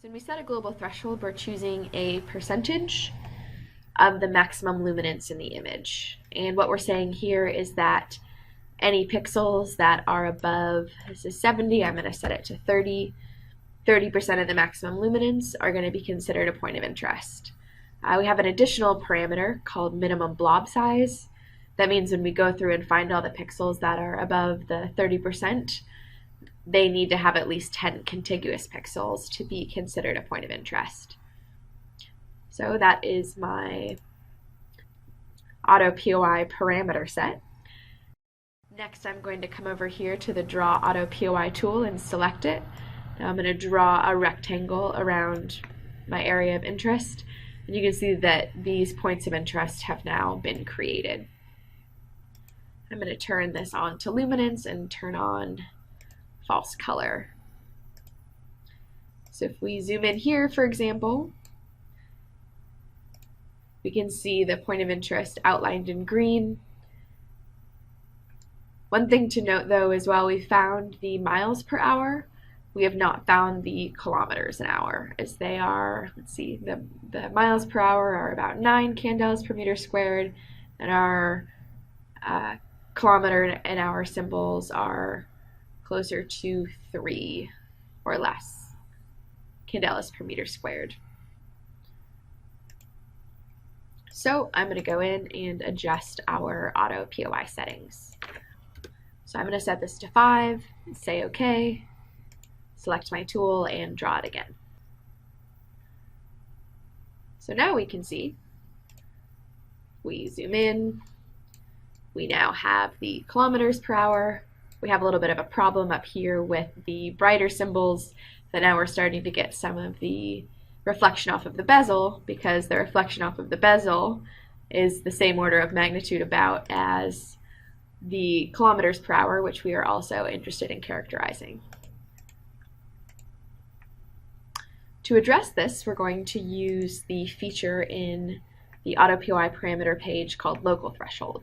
So when we set a global threshold, we're choosing a percentage of the maximum luminance in the image. And what we're saying here is that any pixels that are above, this is 70, I'm going to set it to 30, 30% of the maximum luminance are going to be considered a point of interest. We have an additional parameter called minimum blob size. That means when we go through and find all the pixels that are above the 30%, they need to have at least 10 contiguous pixels to be considered a point of interest. So that is my Auto-POI parameter set. Next, I'm going to come over here to the Draw Auto-POI tool and select it. Now I'm going to draw a rectangle around my area of interest, and you can see that these points of interest have now been created. I'm going to turn this on to luminance and turn on false color. So if we zoom in here, for example, we can see the point of interest outlined in green. One thing to note though is while we found the miles per hour, we have not found the kilometers an hour, as they are, let's see, the miles per hour are about 9 candelas per meter squared, and our kilometer an hour symbols are closer to 3 or less candelas per meter squared. So I'm going to go in and adjust our Auto-POI settings. So I'm going to set this to 5, say OK, select my tool, and draw it again. So now we can see, we zoom in, we now have the kilometers per hour. We have a little bit of a problem up here with the brighter symbols, that now we're starting to get some of the reflection off of the bezel, because the reflection off of the bezel is the same order of magnitude about as the kilometers per hour, which we are also interested in characterizing. To address this, we're going to use the feature in the Auto-POI parameter page called local threshold.